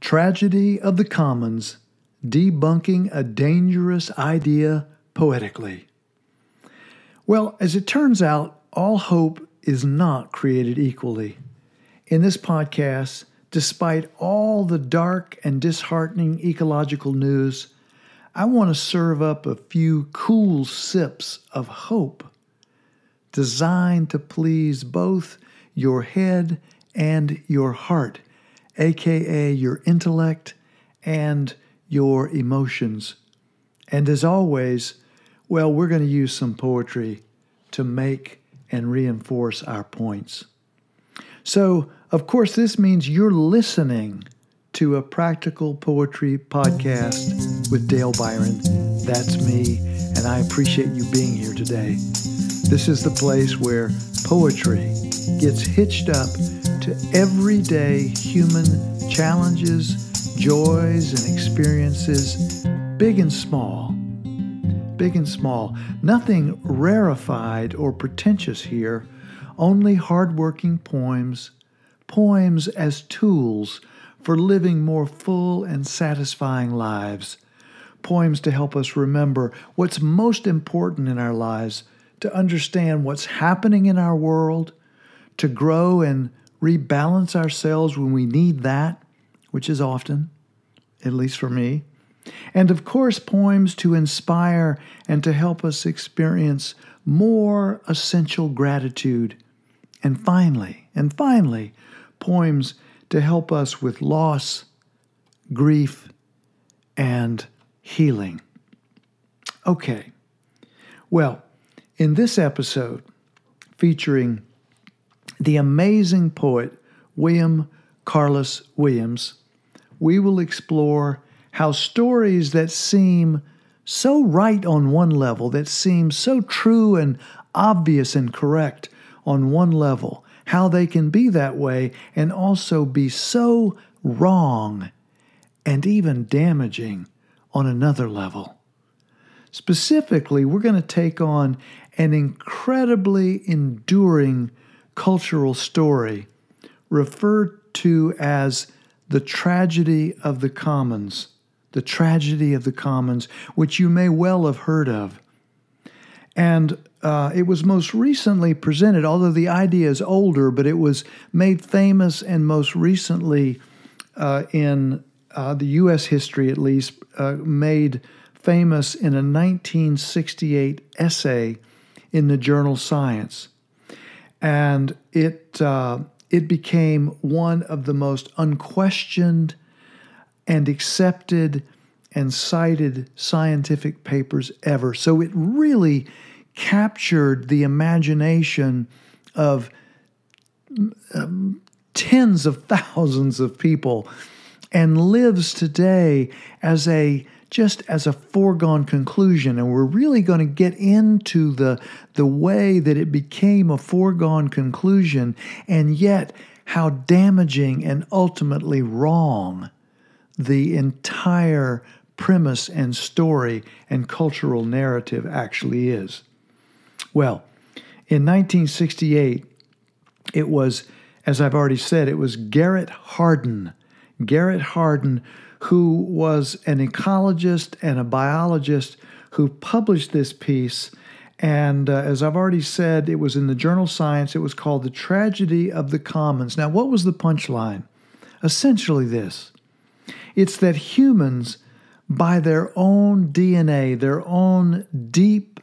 Tragedy of the Commons, Debunking a Dangerous Idea Poetically. Well, as it turns out, all hope is not created equally. In this podcast, despite all the dark and disheartening ecological news, I want to serve up a few cool sips of hope designed to please both your head and your heart, aka your intellect and your emotions. And as always, well, we're going to use some poetry to make and reinforce our points. So, of course, this means you're listening to a practical poetry podcast with Dale Byron. That's me, and I appreciate you being here today. This is the place where poetry gets hitched up to everyday human challenges, joys, and experiences, big and small. Big and small. Nothing rarefied or pretentious here, only hardworking poems as tools for living more full and satisfying lives. Poems to help us remember what's most important in our lives, to understand what's happening in our world, to grow and rebalance ourselves when we need that, which is often, at least for me. And of course, poems to inspire and to help us experience more essential gratitude. And finally, poems to help us with loss, grief, and healing. Okay, well, in this episode, featuring the amazing poet William Carlos Williams, we will explore how stories that seem so right on one level, that seem so true and obvious and correct on one level, how they can be that way and also be so wrong and even damaging on another level. Specifically, we're going to take on an incredibly enduring cultural story referred to as the tragedy of the commons, which you may well have heard of. And it was most recently presented, although the idea is older, but it was made famous and most recently in the U.S. history at least, made famous in a 1968 essay in the journal Science. And it became one of the most unquestioned and accepted and cited scientific papers ever. So it really captured the imagination of tens of thousands of people and lives today as a foregone conclusion. And we're really going to get into the way that it became a foregone conclusion, and yet how damaging and ultimately wrong the entire premise and story and cultural narrative actually is. Well, in 1968, it was, as I've already said, it was Garrett Hardin, who was an ecologist and a biologist who published this piece. And as I've already said, it was in the journal Science. It was called The Tragedy of the Commons. Now, what was the punchline? Essentially this. It's that humans, by their own DNA, their own deep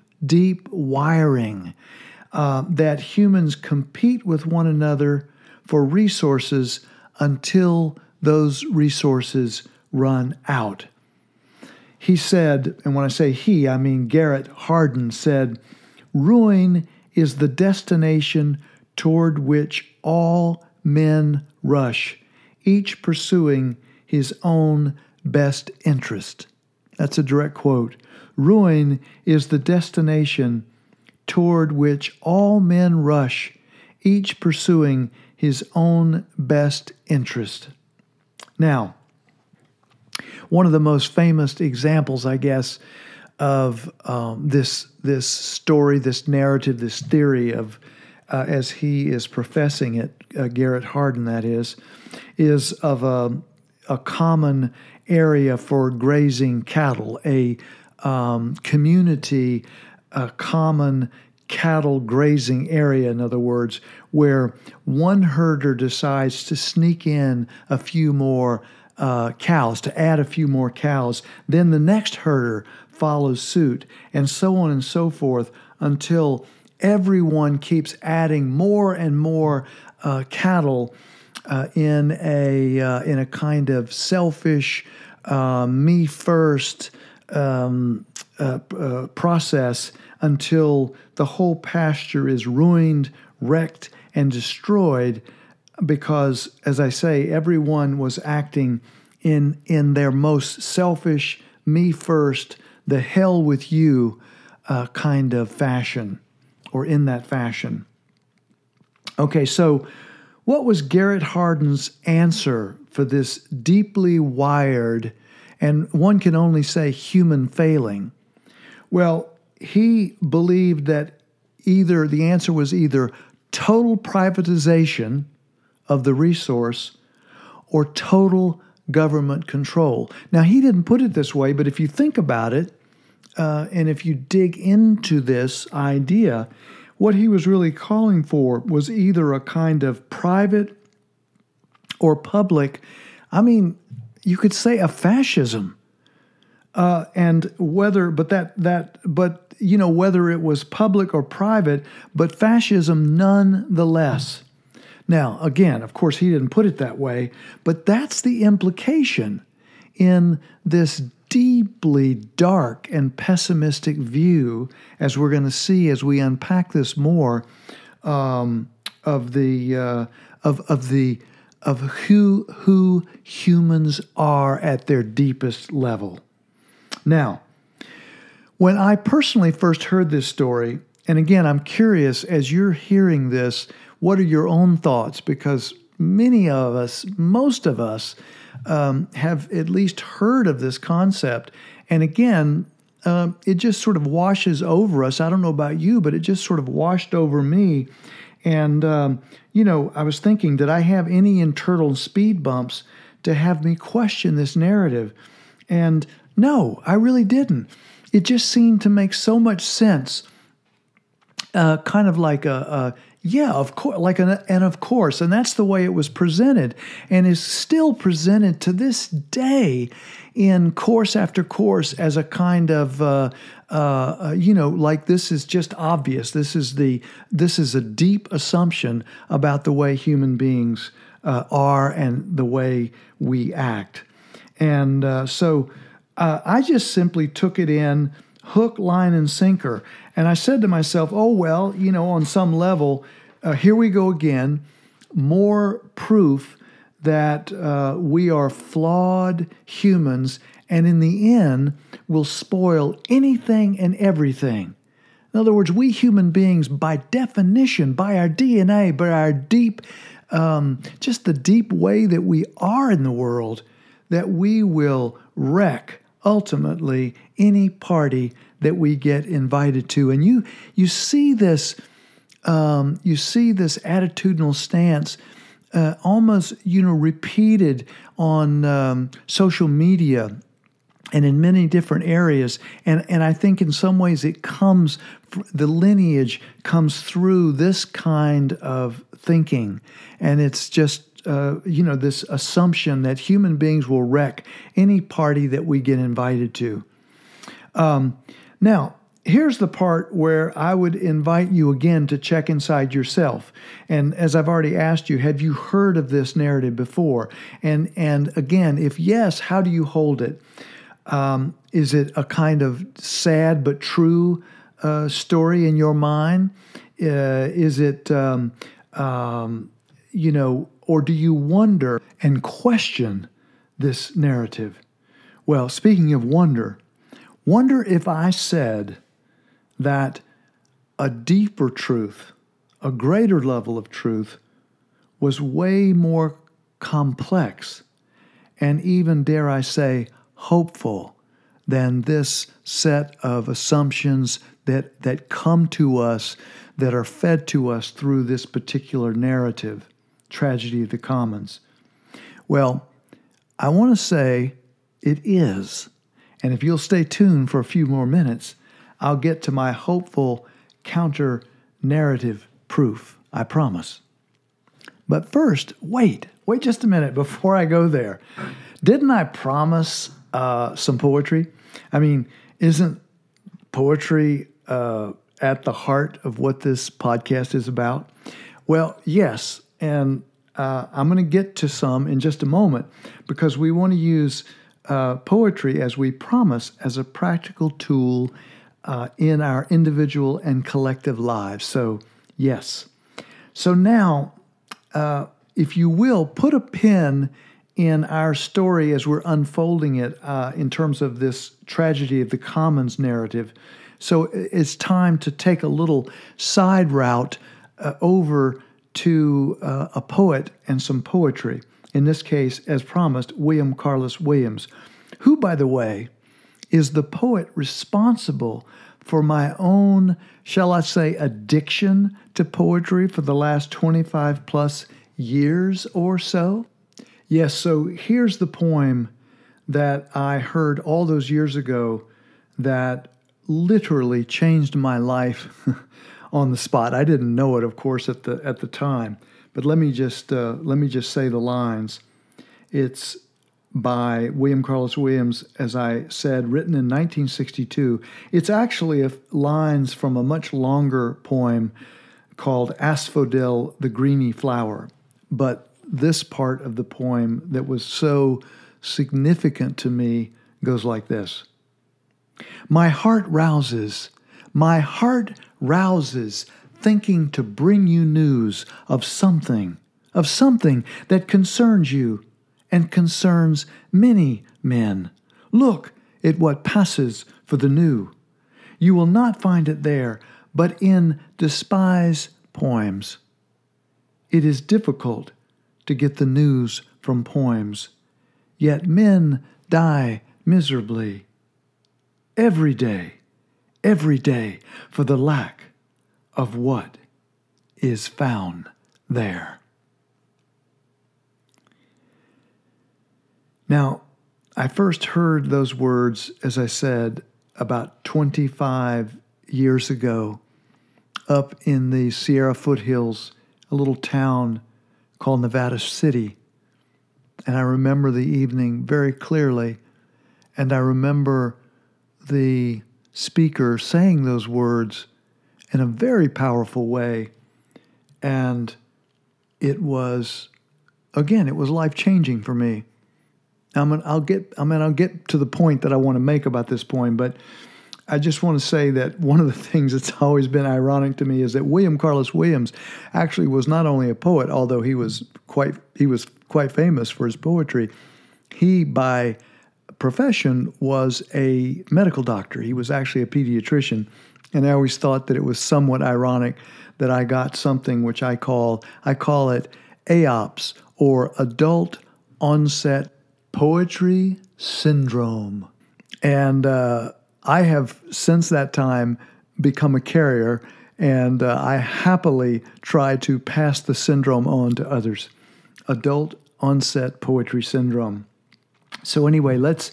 wiring, that humans compete with one another for resources until those resources run out. He said, and when I say he, I mean Garrett Hardin said, "Ruin is the destination toward which all men rush, each pursuing his own best interest." That's a direct quote. Ruin is the destination toward which all men rush, each pursuing his own best interest. Now, one of the most famous examples, I guess, of this story, this narrative, this theory of, as he is professing it, Garrett Hardin, that is of a common area for grazing cattle, a community, a common cattle grazing area, in other words, where one herder decides to sneak in a few more cows, to add a few more cows, then the next herder follows suit, and so on and so forth until everyone keeps adding more and more cattle in a kind of selfish, me first process until the whole pasture is ruined, wrecked, and destroyed because, as I say, everyone was acting in their most selfish, me first, the hell with you kind of fashion, or in that fashion. Okay, so what was Garrett Hardin's answer for this deeply wired, and one can only say human failing? Well, he believed that the answer was either total privatization of the resource or total government control. Now, he didn't put it this way, but if you think about it, and if you dig into this idea, what he was really calling for was either a kind of private or public, I mean, you could say a fascism. And whether it was public or private, but fascism nonetheless. Now, again, of course, he didn't put it that way, but that's the implication in this deeply dark and pessimistic view, as we're going to see as we unpack this more, of who humans are at their deepest level. Now, when I personally first heard this story, and again, I'm curious, as you're hearing this, what are your own thoughts? Because many of us, most of us, have at least heard of this concept. And again, it just sort of washes over us. I don't know about you, but it just sort of washed over me. And, I was thinking, did I have any internal speed bumps to have me question this narrative? And no, I really didn't. It just seemed to make so much sense, kind of like yeah, of course, and of course, and that's the way it was presented, and is still presented to this day in course after course as a kind of, like this is just obvious. This is a deep assumption about the way human beings are and the way we act, and so I just simply took it in hook, line, and sinker. And I said to myself, oh, well, on some level, here we go again, more proof that we are flawed humans, and in the end will spoil anything and everything. In other words, we human beings, by definition, by our DNA, by our deep, just the deep way that we are in the world, that we will wreck ultimately any party that we get invited to. And you see this attitudinal stance almost repeated on social media and in many different areas. And I think in some ways the lineage comes through this kind of thinking. And it's just this assumption that human beings will wreck any party that we get invited to. Now, here's the part where I would invite you again to check inside yourself. And as I've already asked you, have you heard of this narrative before? And again, if yes, how do you hold it? Is it a kind of sad but true story in your mind? Is it, or do you wonder and question this narrative? Well, speaking of wonder if I said that a deeper truth, a greater level of truth, was way more complex and even, dare I say, hopeful than this set of assumptions that come to us, that are fed to us through this particular narrative, Tragedy of the Commons. Well, I want to say it is. And if you'll stay tuned for a few more minutes, I'll get to my hopeful counter-narrative proof, I promise. But first, wait just a minute before I go there. Didn't I promise some poetry? I mean, isn't poetry at the heart of what this podcast is about? Well, yes, and I'm going to get to some in just a moment because we want to use poetry, as we promise, as a practical tool in our individual and collective lives. So, yes. So now, if you will, put a pin in our story as we're unfolding it in terms of this tragedy of the commons narrative. So it's time to take a little side route over to a poet and some poetry. In this case, as promised, William Carlos Williams, who, by the way, is the poet responsible for my own, shall I say, addiction to poetry for the last 25 plus years or so. Yes, so here's the poem that I heard all those years ago that literally changed my life on the spot. I didn't know it, of course, at the time, but let me just say the lines. It's by William Carlos Williams, as I said, written in 1962. It's actually lines from a much longer poem called Asphodel, the Greeny Flower. But this part of the poem that was so significant to me goes like this. My heart rouses, thinking to bring you news of something that concerns you and concerns many men. Look at what passes for the new. You will not find it there, but in despised poems. It is difficult to get the news from poems, yet men die miserably. Every day, for the lack of what is found there. Now, I first heard those words, as I said, about 25 years ago, up in the Sierra foothills, a little town called Nevada City. And I remember the evening very clearly, and I remember the speaker saying those words in a very powerful way. And it was life-changing for me. I'll get to the point that I want to make about this poem, but I just want to say that one of the things that's always been ironic to me is that William Carlos Williams actually was not only a poet, although he was quite famous for his poetry. He, by profession, was a medical doctor. He was actually a pediatrician, and I always thought that it was somewhat ironic that I got something which I call it AOPS, or Adult Onset Poetry Syndrome. And I have, since that time, become a carrier, and I happily try to pass the syndrome on to others. Adult Onset Poetry Syndrome. So anyway, let's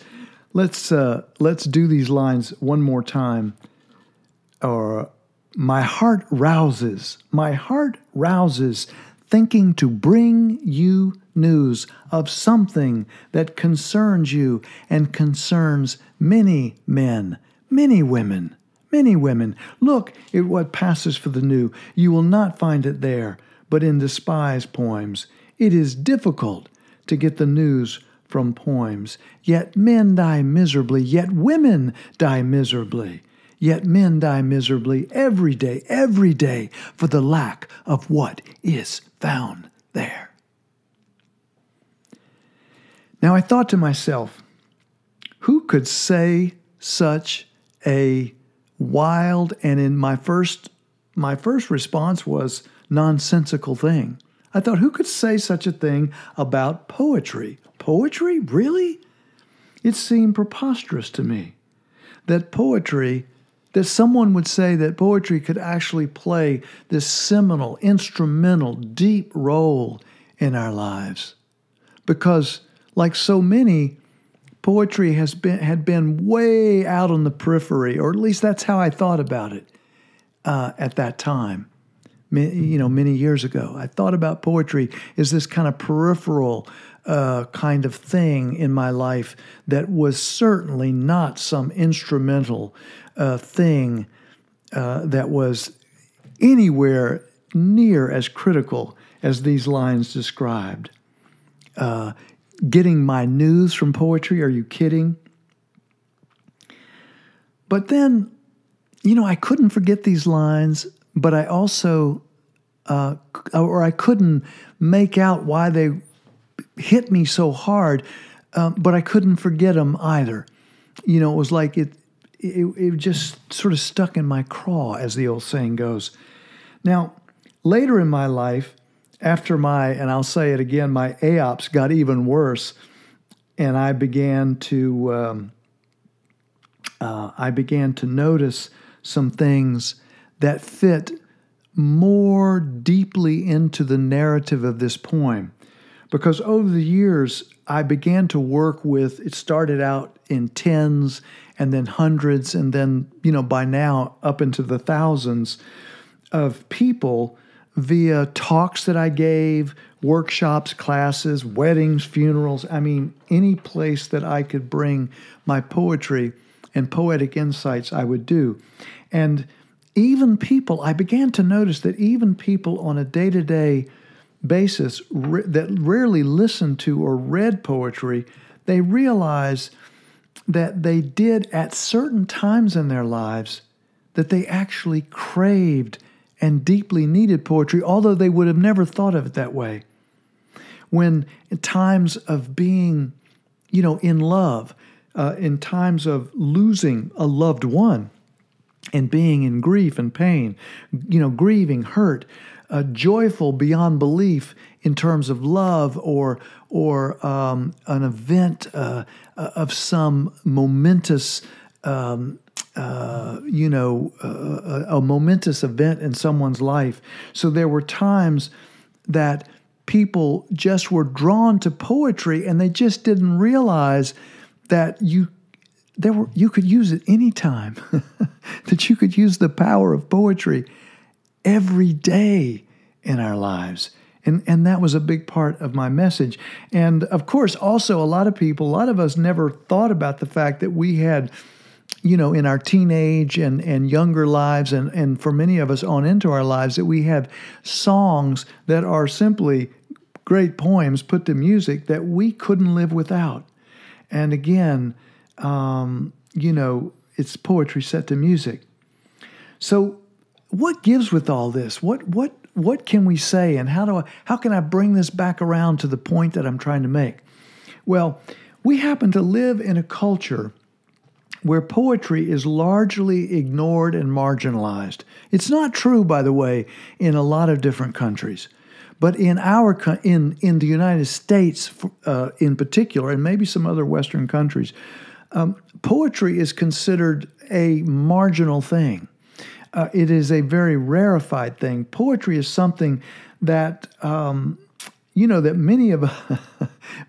do these lines one more time. Or my heart rouses, thinking to bring you news of something that concerns you and concerns many men, many women. Look at what passes for the new. You will not find it there, but in despised poems. It is difficult to get the news from poems. Yet men die miserably, yet women die miserably. Yet men die miserably every day, for the lack of what is found there. Now I thought to myself, who could say such a wild, and in my first response was nonsensical thing. I thought, who could say such a thing about poetry? Poetry? Really? It seemed preposterous to me that someone would say that poetry could actually play this seminal, instrumental, deep role in our lives. Because like so many, poetry had been way out on the periphery, or at least that's how I thought about it at that time. Many years ago, I thought about poetry as this kind of peripheral kind of thing in my life that was certainly not some instrumental thing that was anywhere near as critical as these lines described. Getting my news from poetry, are you kidding? But then, I couldn't forget these lines, but I also, or I couldn't make out why they hit me so hard, but I couldn't forget them either. It was like it just sort of stuck in my craw, as the old saying goes. Now, later in my life, after and I'll say it again, my AOPS got even worse, and I began to notice some things that fit more deeply into the narrative of this poem. Because over the years, I began to work with, it started out in tens and then hundreds, and then, by now up into the thousands of people via talks that I gave, workshops, classes, weddings, funerals. I mean, any place that I could bring my poetry and poetic insights, I would do. And even people, I began to notice that even people on a day-to-day basis that rarely listened to or read poetry, they realized that they did at certain times in their lives that they actually craved and deeply needed poetry, although they would have never thought of it that way. When in times of being, in love, in times of losing a loved one and being in grief and pain, grieving, hurt, joyful beyond belief in terms of love or an event of some momentous a momentous event in someone's life. So there were times that people just were drawn to poetry, and they just didn't realize that you could use it anytime, that you could use the power of poetry every day in our lives. And that was a big part of my message. And of course, also a lot of us never thought about the fact that we had, in our teenage and younger lives, and for many of us on into our lives, that we have songs that are simply great poems put to music that we couldn't live without. And again, it's poetry set to music. So what gives with all this? What can we say, and how can I bring this back around to the point that I'm trying to make? Well, we happen to live in a culture where poetry is largely ignored and marginalized. It's not true, by the way, in a lot of different countries. But in in the United States in particular, and maybe some other Western countries, poetry is considered a marginal thing. It is a very rarefied thing. Poetry is something that that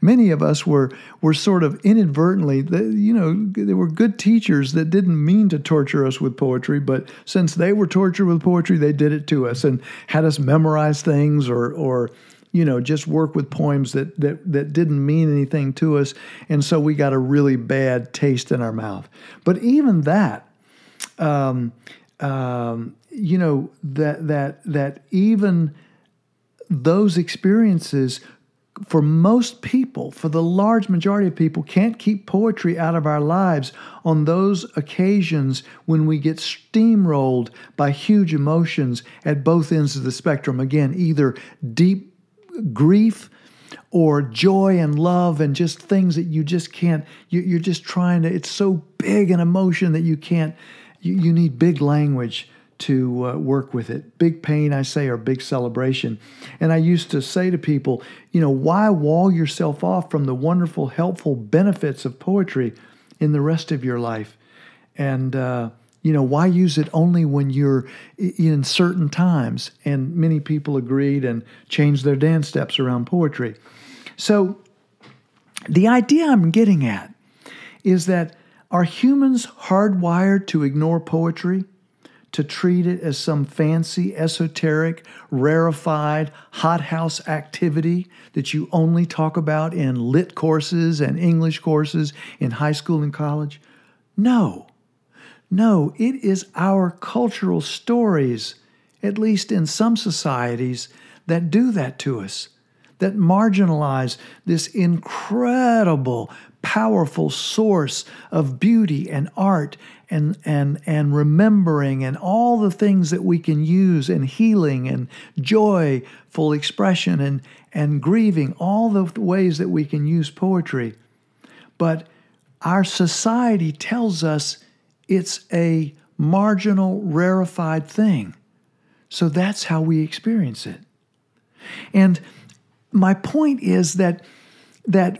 many of us were sort of inadvertently. There were good teachers that didn't mean to torture us with poetry, but since they were tortured with poetry, they did it to us and had us memorize things or just work with poems that didn't mean anything to us, and so we got a really bad taste in our mouth. But even that. That even those experiences, for most people, for the large majority of people, can't keep poetry out of our lives on those occasions when we get steamrolled by huge emotions at both ends of the spectrum. Again, either deep grief or joy and love and just things that you just can't, you're just trying to, it's so big an emotion that you can't, you need big language to work with it. Big pain, I say, or big celebration. And I used to say to people, why wall yourself off from the wonderful, helpful benefits of poetry in the rest of your life? And, why use it only when you're in certain times? And many people agreed and changed their dance steps around poetry. So The idea I'm getting at is that are humans hardwired to ignore poetry, to treat it as some fancy, esoteric, rarefied, hothouse activity that you only talk about in lit courses and English courses in high school and college? No. No, it is our cultural stories, at least in some societies, that do that to us, that marginalize this incredible, powerful source of beauty and art and remembering and all the things that we can use, and healing and joyful expression and grieving, all the ways that we can use poetry. But our society tells us it's a marginal, rarefied thing. So that's how we experience it. And my point is that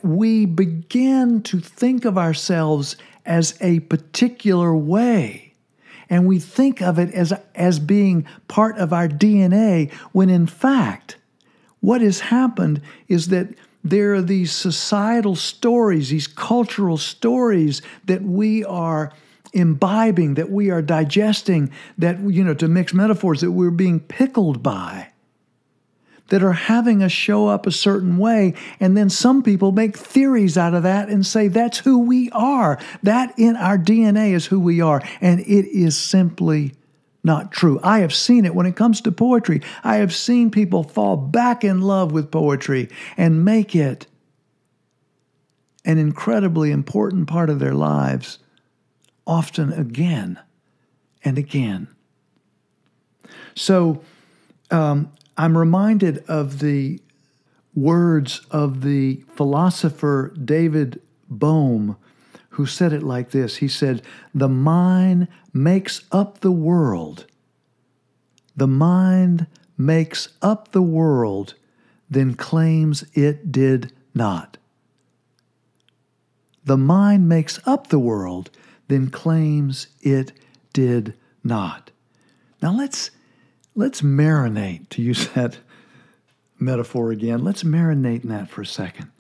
we begin to think of ourselves as a particular way, and we think of it as being part of our DNA, when in fact, what has happened is that there are these societal stories, these cultural stories that we are imbibing, that we are digesting, that, to mix metaphors, that we're being pickled by, that are having us show up a certain way. And then some people make theories out of that and say that's who we are. That in our DNA is who we are. And it is simply not true. I have seen it when it comes to poetry. I have seen people fall back in love with poetry and make it an incredibly important part of their lives, often again and again. So, I'm reminded of the words of the philosopher David Bohm, who said it like this. He said, "The mind makes up the world. The mind makes up the world, then claims it did not." The mind makes up the world, then claims it did not. Now let's marinate, to use that metaphor again. Let's marinate in that for a second.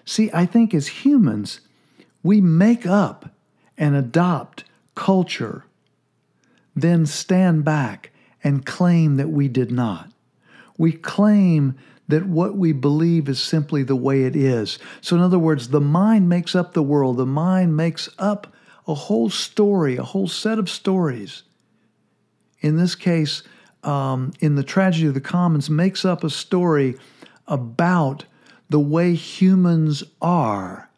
See, I think as humans, we make up and adopt culture, then stand back and claim that we did not. We claim that what we believe is simply the way it is. So in other words, the mind makes up the world. The mind makes up a whole story, a whole set of stories. In this case, in the Tragedy of the Commons, makes up a story about the way humans are.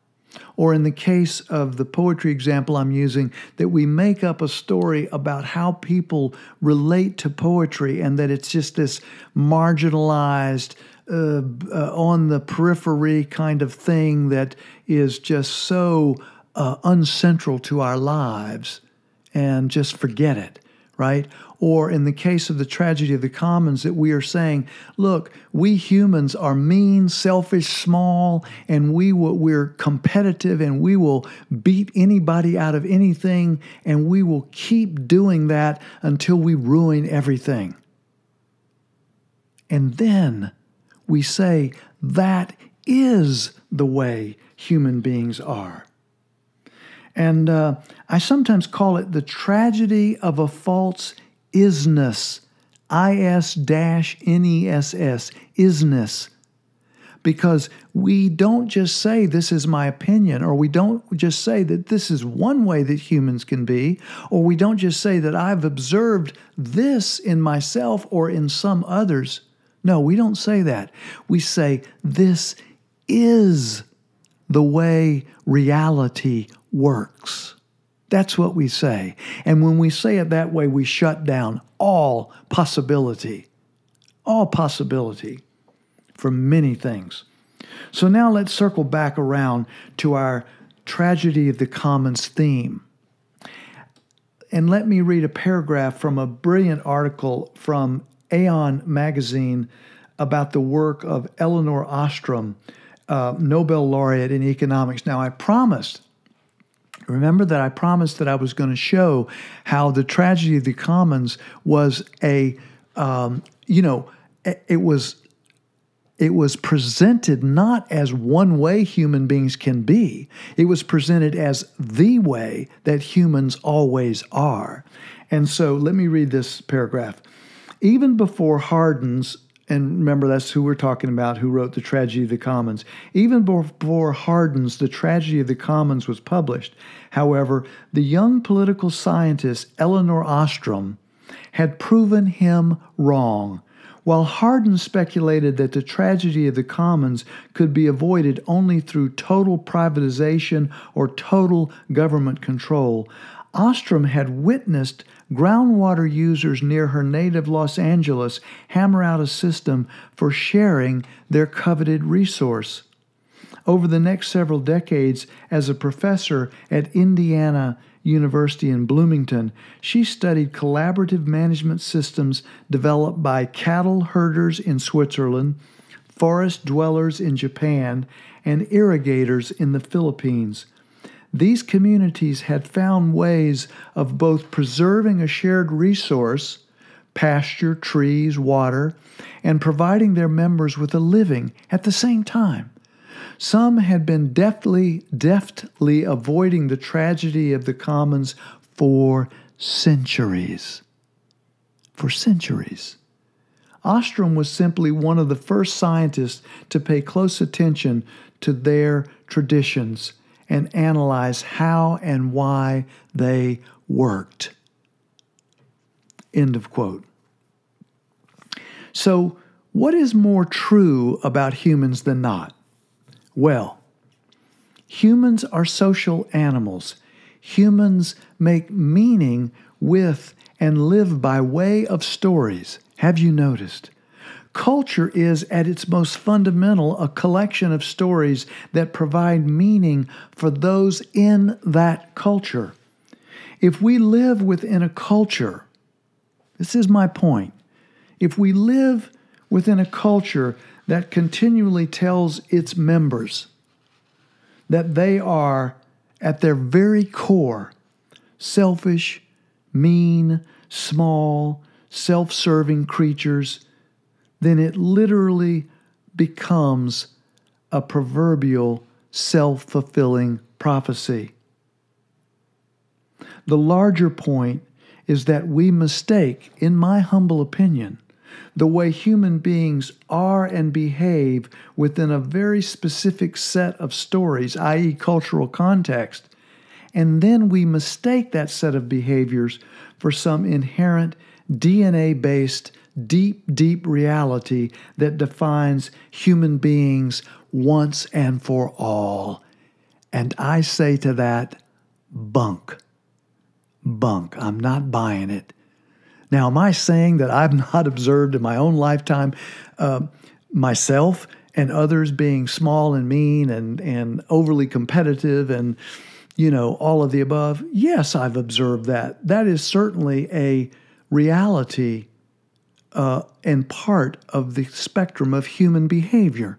Or in the case of the poetry example I'm using, that we make up a story about how people relate to poetry, and that it's just this marginalized, on the periphery kind of thing that is just so uncentral to our lives, and just forget it, right? Or in the case of the Tragedy of the Commons, that we are saying, look, we humans are mean, selfish, small, and we're competitive, and we will beat anybody out of anything, and we will keep doing that until we ruin everything. And then we say that is the way human beings are. And I sometimes call it the tragedy of a false isness, is-ness, isness. Because we don't just say this is my opinion, or we don't just say that this is one way that humans can be, or we don't just say that I've observed this in myself or in some others. No, we don't say that. We say this is the way reality works. That's what we say. And when we say it that way, we shut down all possibility for many things. So now let's circle back around to our Tragedy of the Commons theme. And let me read a paragraph from a brilliant article from Aeon magazine about the work of Eleanor Ostrom, Nobel laureate in economics. Now, remember that I promised that I was going to show how the Tragedy of the Commons was it was it was presented not as one way human beings can be. It was presented as the way that humans always are. And so let me read this paragraph. Even before Hardin's, and remember that's who we're talking about, who wrote The Tragedy of the Commons. Even before Hardin's The Tragedy of the Commons was published, however, the young political scientist Eleanor Ostrom had proven him wrong. While Hardin speculated that the tragedy of the commons could be avoided only through total privatization or total government control, Ostrom had witnessed groundwater users near her native Los Angeles hammer out a system for sharing their coveted resource. Over the next several decades, as a professor at Indiana University in Bloomington, she studied collaborative management systems developed by cattle herders in Switzerland, forest dwellers in Japan, and irrigators in the Philippines. These communities had found ways of both preserving a shared resource, pasture, trees, water, and providing their members with a living at the same time. Some had been deftly avoiding the tragedy of the commons for centuries. For centuries. Ostrom was simply one of the first scientists to pay close attention to their traditions and analyze how and why they worked. End of quote. So, what is more true about humans than not? Well, humans are social animals. Humans make meaning with and live by way of stories. Have you noticed? Culture is, at its most fundamental, a collection of stories that provide meaning for those in that culture. If we live within a culture, this is my point, if we live within a culture that continually tells its members that they are, at their very core, selfish, mean, small, self-serving creatures, then it literally becomes a proverbial self-fulfilling prophecy. The larger point is that we mistake, in my humble opinion, the way human beings are and behave within a very specific set of stories, i.e. cultural context, and then we mistake that set of behaviors for some inherent DNA-based, deep reality that defines human beings once and for all. And I say to that, bunk. I'm not buying it. Now, am I saying that I've not observed in my own lifetime myself and others being small and mean and overly competitive and, all of the above? Yes, I've observed that. That is certainly a reality and part of the spectrum of human behavior.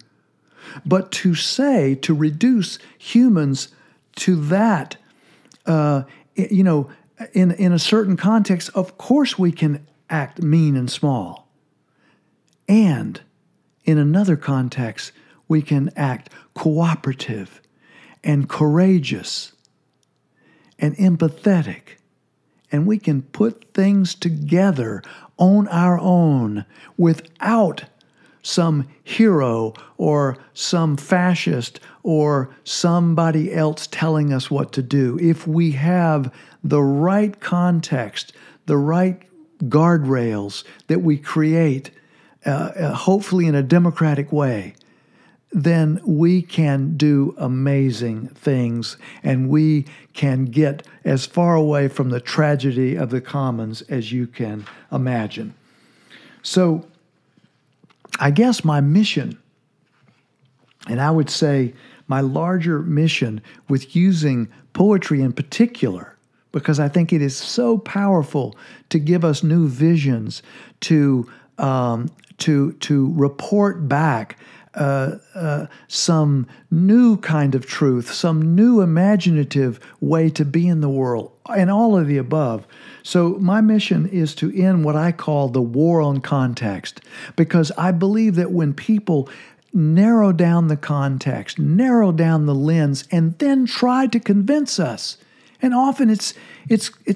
But to reduce humans to that, in a certain context, of course we can act mean and small. And in another context, we can act cooperative and courageous and empathetic. And we can put things together on our own without some hero or some fascist or somebody else telling us what to do. If we have the right context, the right guardrails that we create, hopefully in a democratic way, then we can do amazing things and we can get as far away from the tragedy of the commons as you can imagine. So, I guess my mission, and I would say my larger mission with using poetry in particular, because I think it is so powerful to give us new visions, to report back some new kind of truth, some new imaginative way to be in the world, and all of the above. So my mission is to end what I call the war on context, because I believe that when people narrow down the context, narrow down the lens, and then try to convince us, and often it's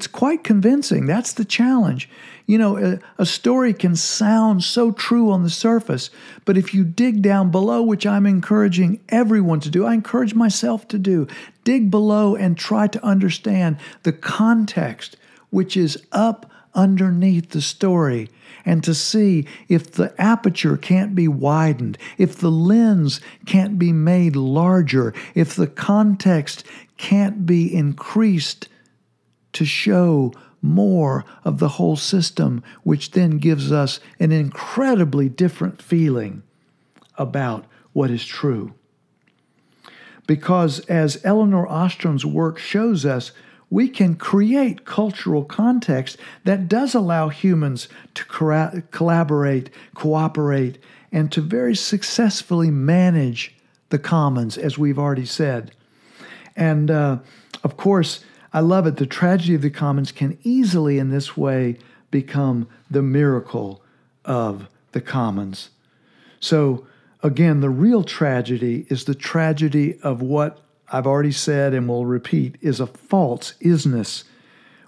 quite convincing. That's the challenge. You know, a story can sound so true on the surface, but if you dig down below, which I'm encouraging everyone to do, I encourage myself to do, dig below and try to understand the context which is up underneath the story, and to see if the aperture can't be widened, if the lens can't be made larger, if the context can't be increased to show more of the whole system, which then gives us an incredibly different feeling about what is true. Because as Eleanor Ostrom's work shows us, we can create cultural context that does allow humans to collaborate, cooperate, and to very successfully manage the commons, as we've already said. And of course, I love it. The tragedy of the commons can easily in this way become the miracle of the commons. So again, the real tragedy is the tragedy of what I've already said and will repeat is a false isness,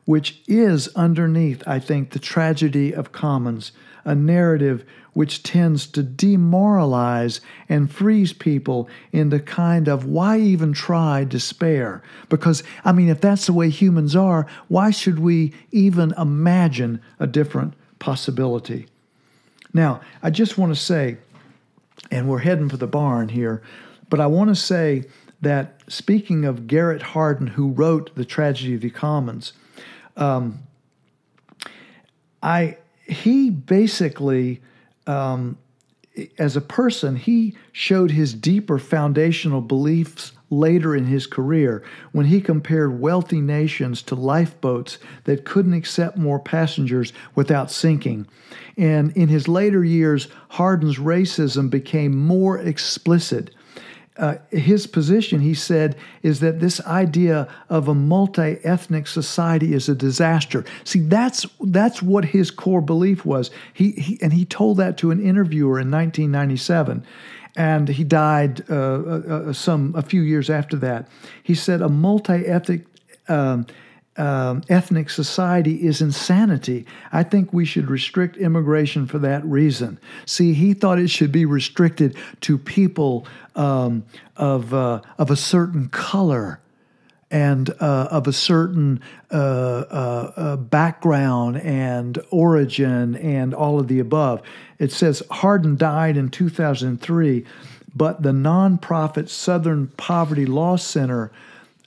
which is underneath, I think, the tragedy of commons, a narrative which tends to demoralize and freeze people into kind of why even try despair? Because, I mean, if that's the way humans are, why should we even imagine a different possibility? Now, I just want to say, and we're heading for the barn here, but I want to say that speaking of Garrett Hardin, who wrote The Tragedy of the Commons, he basically, as a person, he showed his deeper foundational beliefs later in his career when he compared wealthy nations to lifeboats that couldn't accept more passengers without sinking. And in his later years, Hardin's racism became more explicit. His position, he said, is that this idea of a multi-ethnic society is a disaster. See, that's what his core belief was. He told that to an interviewer in 1997, and he died a few years after that. He said a multi-ethnic ethnic society is insanity. I think we should restrict immigration for that reason. See, he thought it should be restricted to people of a certain color and of a certain background and origin and all of the above. It says Hardin died in 2003, but the nonprofit Southern Poverty Law Center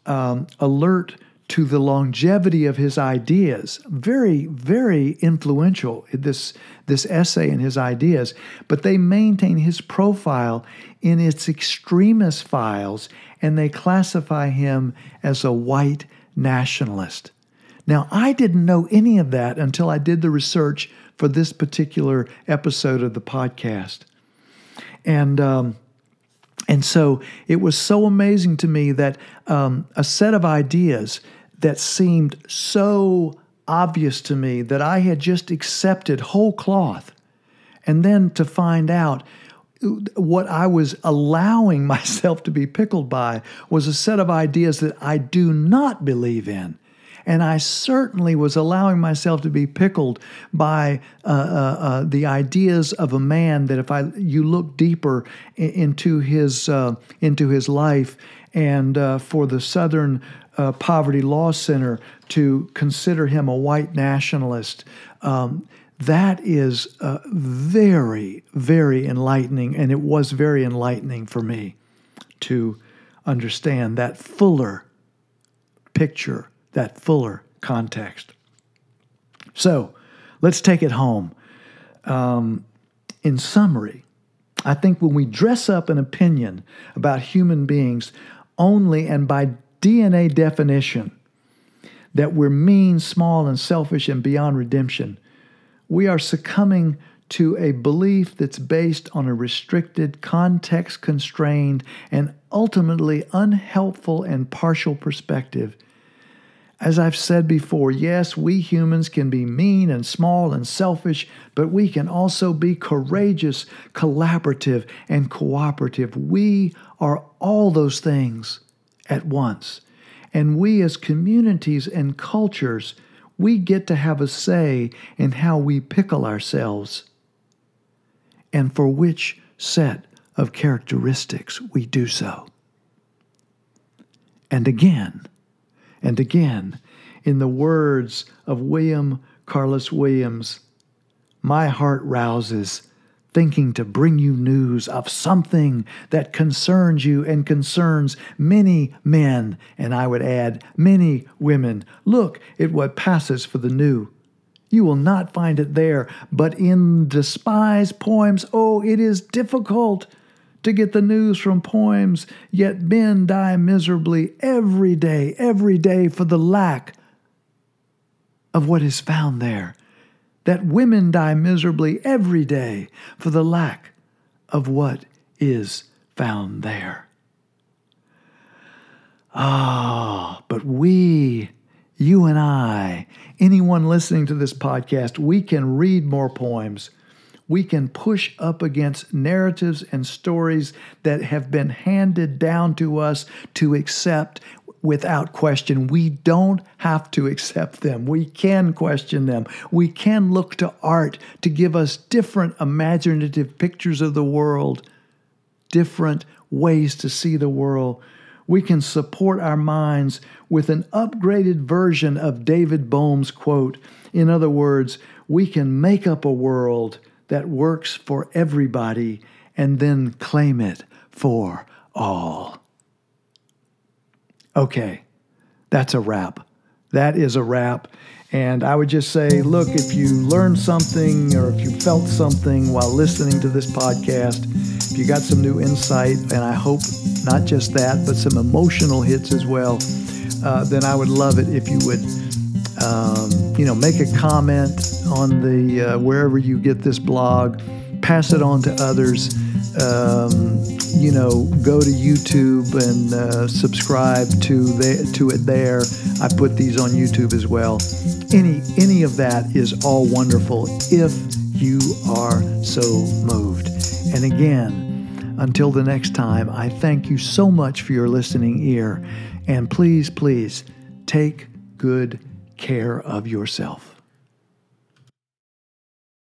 alert to the longevity of his ideas. Very, very influential, this essay and his ideas. But they maintain his profile in its extremist files, and they classify him as a white nationalist. Now, I didn't know any of that until I did the research for this particular episode of the podcast. And so it was so amazing to me that a set of ideas that seemed so obvious to me that I had just accepted whole cloth, and then to find out what I was allowing myself to be pickled by was a set of ideas that I do not believe in. And I certainly was allowing myself to be pickled by the ideas of a man that if you look deeper into his life, and for the Southern Poverty Law Center to consider him a white nationalist, that is very, very enlightening, and it was very enlightening for me to understand that fuller picture, that fuller context. So let's take it home. In summary, I think when we dress up an opinion about human beings only and by DNA definition that we're mean, small, and selfish and beyond redemption, we are succumbing to a belief that's based on a restricted, context-constrained, and ultimately unhelpful and partial perspective. As I've said before, yes, we humans can be mean and small and selfish, but we can also be courageous, collaborative, and cooperative. We are all those things at once. And we as communities and cultures, we get to have a say in how we pickle ourselves and for which set of characteristics we do so. And again, in the words of William Carlos Williams, my heart rouses, thinking to bring you news of something that concerns you and concerns many men, and I would add, many women. Look at what passes for the new. You will not find it there, but in despised poems, oh, it is difficult to get the news from poems, yet men die miserably every day for the lack of what is found there. That women die miserably every day for the lack of what is found there. But we, you and I, anyone listening to this podcast, we can read more poems. We can push up against narratives and stories that have been handed down to us to accept without question. We don't have to accept them. We can question them. We can look to art to give us different imaginative pictures of the world, different ways to see the world. We can support our minds with an upgraded version of David Bohm's quote. In other words, we can make up a world that works for everybody and then claim it for all. Okay, that's a wrap. That is a wrap. And I would just say, look, if you learned something or if you felt something while listening to this podcast, if you got some new insight, and I hope not just that, but some emotional hits as well, then I would love it if you would make a comment on the wherever you get this blog, pass it on to others, go to YouTube and subscribe to it there. I put these on YouTube as well. Any of that is all wonderful if you are so moved. And again, until the next time, I thank you so much for your listening ear. And please, please take good care of yourself.